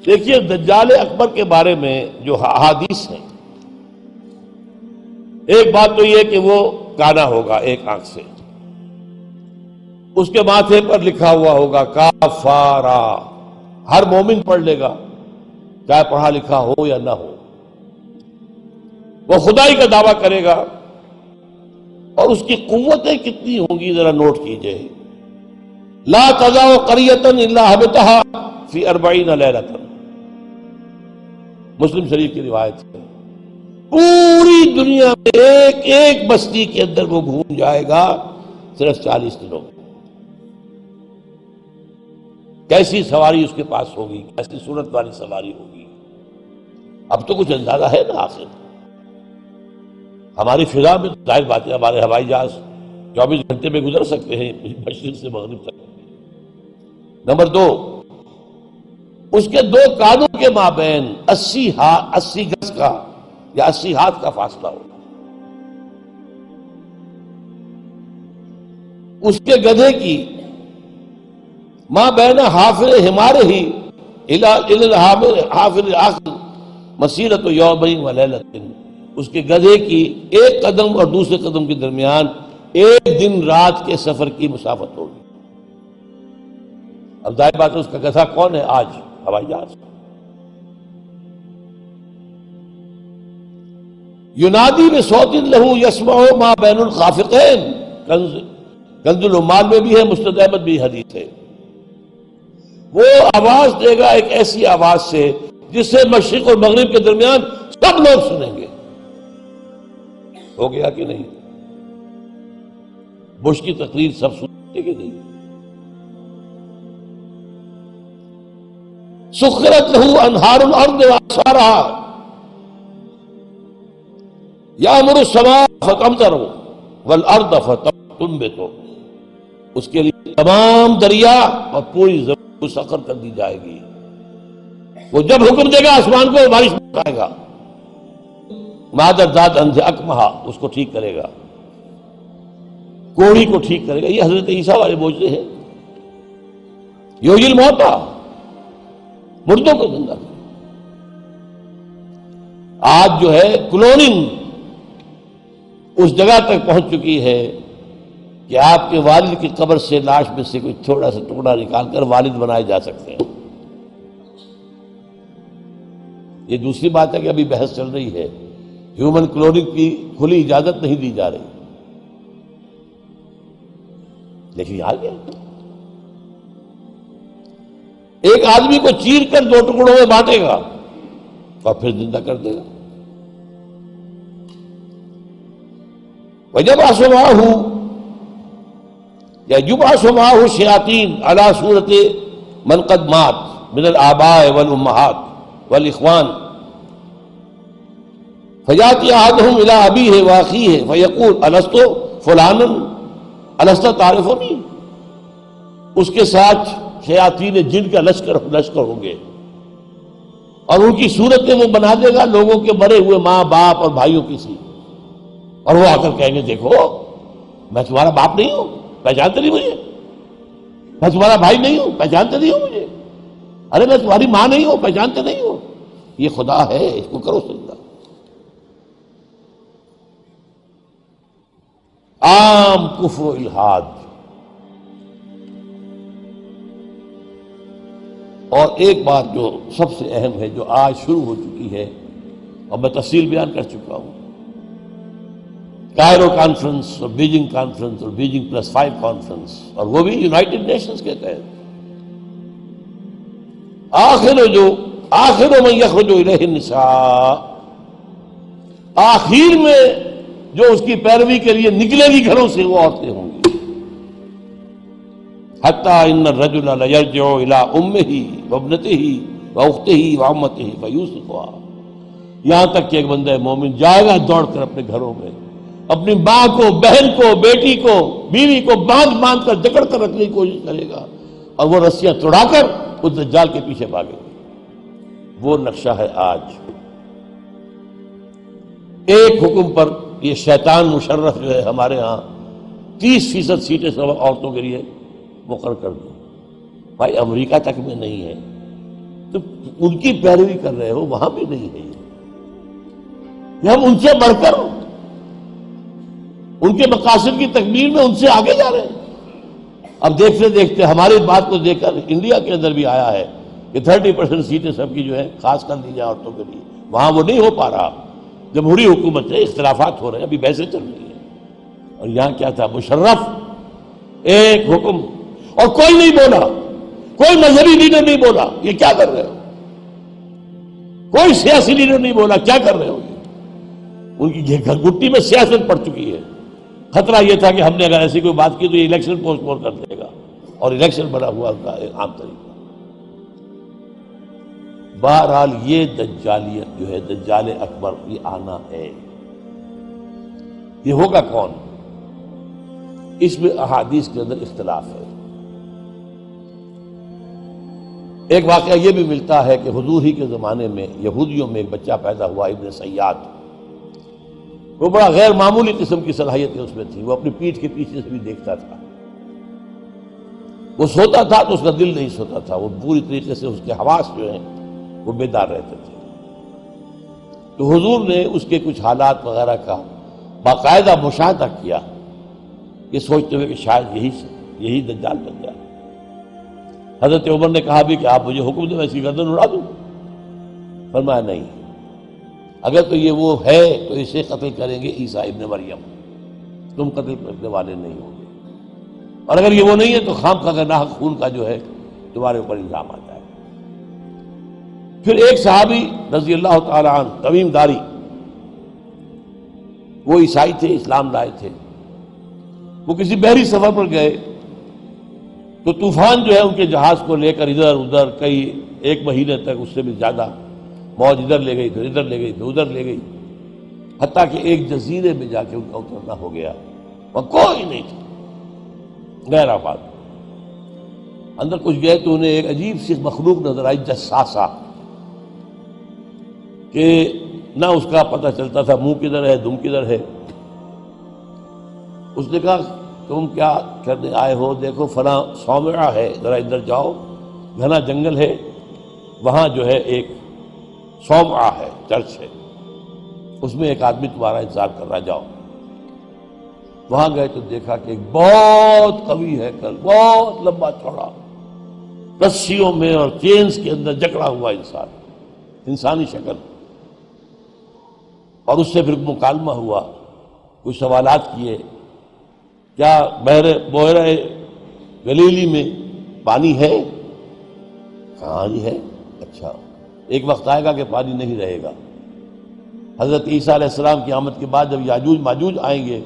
دیکھیے دجال اکبر کے بارے میں جو احادیث ہیں، ایک بات تو یہ کہ وہ کانا ہوگا ایک آنکھ سے، اس کے ماتھے پر لکھا ہوا ہوگا کافارا، ہر مومن پڑھ لے گا چاہے پڑھا لکھا ہو یا نہ ہو۔ وہ خدائی کا دعویٰ کرے گا، اور اس کی قوتیں کتنی ہوں گی ذرا نوٹ کیجئے۔ لا تزع قریۃ الا حبطها فی 40 لیلۃ، مسلم شریف کی روایت ہے۔ پوری دنیا میں ایک ایک بستی کے اندر وہ گھوم جائے گا صرف 40 دنوں میں۔ کیسی سواری اس کے پاس ہوگی، کیسی صورت والی سواری ہوگی، اب تو کچھ اندازہ ہے نا۔ آخر ہماری فضا میں ظاہر بات ہے ہمارے ہوائی جہاز 24 گھنٹے میں گزر سکتے ہیں مشرق سے مغرب تک۔ نمبر 2، اس کے 2 کانوں کے مابین 80 گز کا یا 80 ہاتھ کا فاصلہ ہوگا۔ اس کے گدھے کی ماں بین حافر ہمارے ہی حافر آخر مسیرت یومین و لیلۃ، اس کے گدھے کی ایک قدم اور دوسرے قدم کے درمیان ایک دن رات کے سفر کی مسافت ہوگی۔ اب ظاہر بات ہے اس کا گدھا کون ہے آج؟ ہوائی جہاز۔ ینادی بصوت لہ یسمع ما بین الخافقین، کنز العمال میں بھی ہے، مسند احمد بھی حدیث ہے۔ وہ آواز دے گا ایک ایسی آواز سے جس سے مشرق اور مغرب کے درمیان سب لوگ سنیں گے۔ ہو گیا کہ نہیں؟ بش کی تقریر سب سنتے کہ نہیں؟ سخرت لہ انہار الارض واعصارها یأمر السماء فتمطر والارض فتنبت، اس کے لیے تمام دریا اور پوری زمین کو سخر کر دی جائے گی۔ وہ جب حکم دے گا آسمان کو بارش برسائے گا۔ مادر ذات انز اکمہا، اس کو ٹھیک کرے گا، کوڑی کو ٹھیک کرے گا۔ یہ حضرت عیسیٰ والے معجزے ہیں۔ یحیی الموتیٰ، مردوں کو زندہ کرے۔ آج جو ہے کلوننگ اس جگہ تک پہنچ چکی ہے کہ آپ کے والد کی قبر سے لاش میں سے کوئی تھوڑا سا ٹکڑا نکال کر والد بنائے جا سکتے ہیں۔ یہ دوسری بات ہے کہ ابھی بحث چل رہی ہے، ہیومن کلوننگ کی کھلی اجازت نہیں دی جا رہی، لیکن آ گیا۔ ایک آدمی کو چیر کر 2 ٹکڑوں میں بانٹے گا اور پھر زندہ کر دے گا۔ وَيَبْعَثُ مَعَهُ یا يُبْعَثُ مَعَهُ الشَّيَاطِينُ عَلَى صُورَةِ مَنْ قَدْ مَاتَ مِنَ الْآبَاءِ وَالْأُمَّهَاتِ وَالْإِخْوَانِ فَيَأْتِي أَحَدُهُمْ إِلَىٰ أَبِيهِ وَأَخِيهِ فَيَقُولُ أَلَسْتُ فُلَانًا أَلَسْتَ تَعْرِفُنِي، اس کے ساتھ شیاطین جن کا لشکر ہوں گے، اور ان کی صورتیں وہ بنا دے گا لوگوں کے مرے ہوئے ماں باپ اور بھائیوں کی سی، اور وہ آ کر کہیں گے دیکھو میں تمہارا باپ نہیں ہوں، پہچانتے نہیں مجھے، میں تمہارا بھائی نہیں ہوں، پہچانتے نہیں ہو مجھے، ارے میں تمہاری ماں نہیں ہوں، پہچانتے نہیں ہو، یہ خدا ہے، اس کو کرو سجدہ۔ عام کفر و الحاد۔ اور ایک بات جو سب سے اہم ہے جو آج شروع ہو چکی ہے اور میں تفصیل بیان کر چکا ہوں، کائرو کانفرنس اور بیجنگ کانفرنس اور بیجنگ +5 کانفرنس، اور وہ بھی یونائٹڈ نیشنز کے تحت، آخر من یخرج الیہ النساء، آخر میں جو اس کی پیروی کے لیے نکلے گی گھروں سے وہ عورتیں ہوں گی۔ حتی ان الرجل لیرجع الی امہ وابنتہ واختہ وعمتہ فیوثقها، یہاں تک کہ ایک بندہ مومن جائے گا دوڑ کر اپنے گھروں میں، اپنی ماں کو، بہن کو، بیٹی کو، بیوی کو باندھ کر جکڑ کر رکھنے کی کوشش کرے گا، اور وہ رسیاں توڑا کر اس دجال کے پیچھے بھاگے گا۔ وہ نقشہ ہے آج۔ ایک حکم پر یہ شیطان مشرف جو ہے ہمارے ہاں 30% سیٹیں سب عورتوں کے لیے مقرر کر دیں۔ بھائی امریکہ تک میں نہیں ہے، تو ان کی پیروی کر رہے ہو، وہاں بھی نہیں ہے یہ ہم ان سے بڑھ کر ان کے مقاصد کی تکمیل میں ان سے آگے جا رہے ہیں۔ اب دیکھتے دیکھتے ہماری بات کو دیکھ کر انڈیا کے اندر بھی آیا ہے کہ 30% سیٹیں سب کی جو ہے خاص کر دی جائیں عورتوں کے لیے، وہاں وہ نہیں ہو پا رہا۔ جمہوری حکومت ہے، اختلافات ہو رہے ہیں، ابھی بحثیں چل رہی ہیں۔ اور یہاں کیا تھا، مشرف ایک حکم، اور کوئی نہیں بولا، کوئی مذہبی لیڈر نہیں بولا یہ کیا کر رہے ہو، کوئی سیاسی لیڈر نہیں بولا کیا کر رہے ہو۔ ان کی گھٹی میں سیاست پڑ چکی ہے۔ خطرہ یہ تھا کہ ہم نے اگر ایسی کوئی بات کی تو یہ الیکشن پوسٹ پون کر دے گا، اور الیکشن بنا ہوا ان کا ایک عام طریقہ۔ بہرحال یہ دجالیت جو ہے، دجال اکبر، یہ آنا ہے۔ یہ ہوگا کون؟ اس میں احادیث کے اندر اختلاف ہے۔ ایک واقعہ یہ بھی ملتا ہے کہ حضور ہی کے زمانے میں یہودیوں میں ایک بچہ پیدا ہوا، ابن سیاد۔ وہ بڑا غیر معمولی قسم کی صلاحیتیں اس میں تھیں، وہ اپنی پیٹھ کے پیچھے سے بھی دیکھتا تھا۔ وہ سوتا تھا تو اس کا دل نہیں سوتا تھا، وہ پوری طریقے سے اس کے حواس جو ہیں وہ بیدار رہتے تھے۔ تو حضور نے اس کے کچھ حالات وغیرہ کا باقاعدہ مشاہدہ کیا، یہ سوچتے ہوئے کہ شاید یہی دجال بن جائے۔ حضرت عمر نے کہا بھی کہ آپ مجھے حکم دیں میں اس کی گردن اڑا دوں۔ فرمایا نہیں، اگر تو یہ وہ ہے تو اسے قتل کریں گے عیسیٰ ابن مریم، تم قتل کرنے والے نہیں ہوں گے، اور اگر یہ وہ نہیں ہے تو خام کا ناحق خون کا جو ہے تمہارے اوپر الزام آتا ہے۔ پھر ایک صحابی رضی اللہ تعالی عنہ، تمیم داری، وہ عیسائی تھے، اسلام لائے تھے۔ وہ کسی بحری سفر پر گئے تو طوفان جو ہے ان کے جہاز کو لے کر ادھر ادھر کئی ایک مہینے تک، اس سے بھی زیادہ، موج ادھر لے گئی پھر ادھر لے گئی پھر ادھر لے گئی، حتیٰ کہ ایک جزیرے میں جا کے ان کا اترنا ہو گیا، وہاں کوئی نہیں تھا، غیر آباد۔ اندر کچھ گئے تو انہیں ایک عجیب سی مخلوق نظر آئی، جساسہ، کہ نہ اس کا پتہ چلتا تھا منہ کدھر ہے دم کدھر ہے۔ اس نے کہا تم کیا کرنے آئے ہو؟ دیکھو فلاں صومعہ ہے، ذرا ادھر جاؤ، گھنا جنگل ہے، وہاں جو ہے ایک صومعہ ہے، چرچ ہے، اس میں ایک آدمی تمہارا انتظار کر رہا، جاؤ۔ وہاں گئے تو دیکھا کہ ایک بہت قوی ہے، بہت لمبا چوڑا، رسیوں میں اور چینز کے اندر جکڑا ہوا انسان، انسانی شکل۔ اور اس سے پھر مکالمہ ہوا، کچھ سوالات کیے، کیا بحیرہ گلیلی میں پانی ہے؟ کہاں جی ہے؟ اچھا، ایک وقت آئے گا کہ پانی نہیں رہے گا۔ حضرت عیسیٰ علیہ السلام کی آمد کے بعد جب یاجوج ماجوج آئیں گے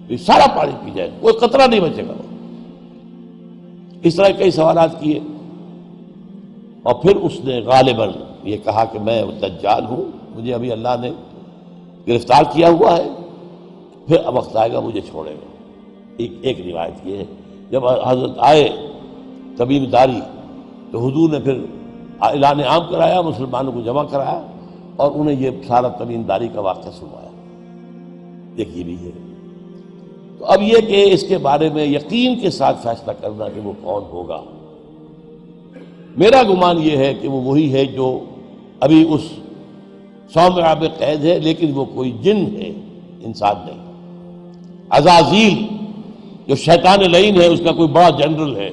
تو یہ سارا پانی پی جائے، کوئی قطرہ نہیں بچے گا۔ اس طرح کئی سوالات کیے، اور پھر اس نے غالباً یہ کہا کہ میں دجال ہوں، مجھے ابھی اللہ نے گرفتار کیا ہوا ہے، پھر اب وقت آئے گا مجھے چھوڑے گا۔ ایک روایت یہ ہے، جب حضرت آئے تمیم داری تو حضور نے پھر اعلان عام کرایا، مسلمانوں کو جمع کرایا، اور انہیں یہ سارا تمیم داری کا واقعہ سنوایا۔ ایک یہ بھی ہے۔ تو اب یہ کہ اس کے بارے میں یقین کے ساتھ فیصلہ کرنا کہ وہ کون ہوگا، میرا گمان یہ ہے کہ وہ وہی ہے جو ابھی اس صومعہ میں قید ہے، لیکن وہ کوئی جن ہے، انسان نہیں۔ عزازیل جو شیطان لعین ہے، اس کا کوئی بڑا جنرل ہے،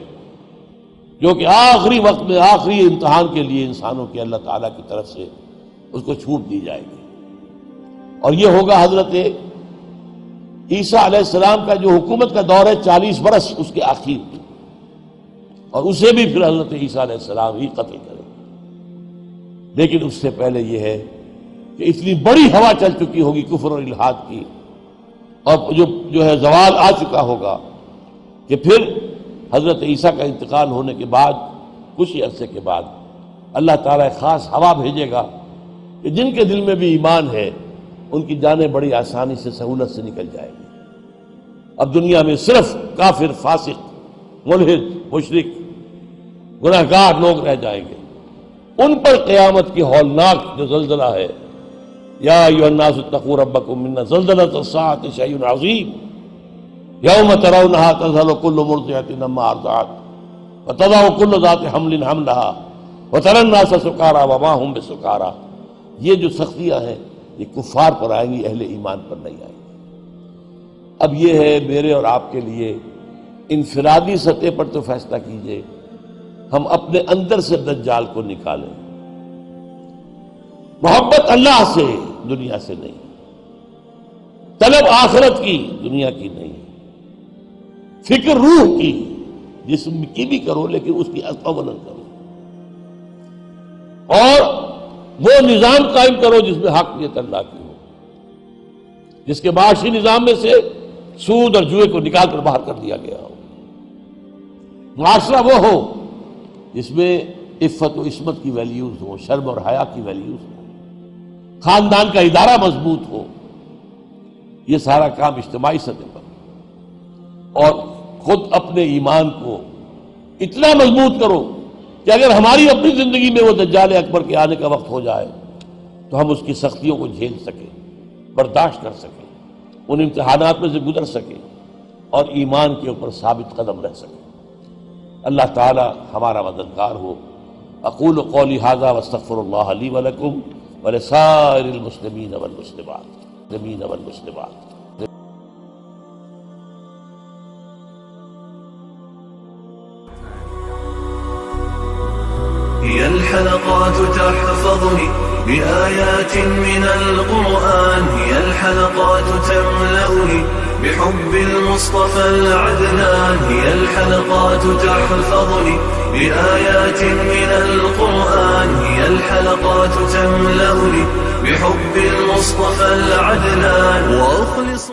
جو کہ آخری وقت میں آخری امتحان کے لیے انسانوں کے اللہ تعالیٰ کی طرف سے اس کو چھوٹ دی جائے گی۔ اور یہ ہوگا حضرت عیسیٰ علیہ السلام کا جو حکومت کا دور ہے 40 برس اس کے آخر میں، اور اسے بھی پھر حضرت عیسیٰ علیہ السلام ہی قتل کرے۔ لیکن اس سے پہلے یہ ہے کہ اتنی بڑی ہوا چل چکی ہوگی کفر اور الحاد کی، اور جو ہے زوال آ چکا ہوگا، کہ پھر حضرت عیسیٰ کا انتقال ہونے کے بعد کچھ ہی عرصے کے بعد اللہ تعالیٰ ایک خاص ہوا بھیجے گا کہ جن کے دل میں بھی ایمان ہے ان کی جانیں بڑی آسانی سے سہولت سے نکل جائیں گی۔ اب دنیا میں صرف کافر، فاسق، ملحد، مشرک، گناہگار لوگ رہ جائیں گے، ان پر قیامت کی ہولناک جو زلزلہ ہے، یا ایھا الناس اتقوا ربکم ان زلزلۃ الساعۃ شیء عظیم یوم ترونها تذہل کل مرضعۃ عما ارضعت وتضع کل ذات حمل حملها وَتَرَى النَّاسَ سُكَارَىٰ وَمَا هُم بِسُكَارَىٰ، یہ جو سختیاں ہیں یہ کفار پر آئیں گی، اہل ایمان پر نہیں آئیں گی۔ اب یہ ہے میرے اور آپ کے لیے انفرادی سطح پر تو فیصلہ کیجئے، ہم اپنے اندر سے دجال کو نکالیں، محبت اللہ سے دنیا سے نہیں، طلب آخرت کی دنیا کی نہیں، فکر روح کی جسم کی بھی کرو لیکن اس کی اولاً کرو، اور وہ نظام قائم کرو جس میں حقیقت اللہ کی ہو، جس کے معاشی نظام میں سے سود اور جوئے کو نکال کر باہر کر دیا گیا ہو، معاشرہ وہ ہو جس میں عفت و عصمت کی ویلیوز ہو، شرم اور حیا کی ویلیوز ہو، خاندان کا ادارہ مضبوط ہو۔ یہ سارا کام اجتماعی سطح پر، اور خود اپنے ایمان کو اتنا مضبوط کرو کہ اگر ہماری اپنی زندگی میں وہ دجال اکبر کے آنے کا وقت ہو جائے تو ہم اس کی سختیوں کو جھیل سکیں، برداشت کر سکیں، ان امتحانات میں سے گزر سکیں اور ایمان کے اوپر ثابت قدم رہ سکیں۔ اللہ تعالی ہمارا مددگار ہو۔ اقول قولی ھذا واستغفر اللہ لی ولکم ولسائر المسلمین والمسلمات۔ هي الحلقات تحفظني بآيات من القرآن، هي الحلقات تملأني بحب المصطفى العدنان، هي الحلقات تحفظني بآيات من القرآن، هي الحلقات تملأني بحب المصطفى العدنان، وأخلص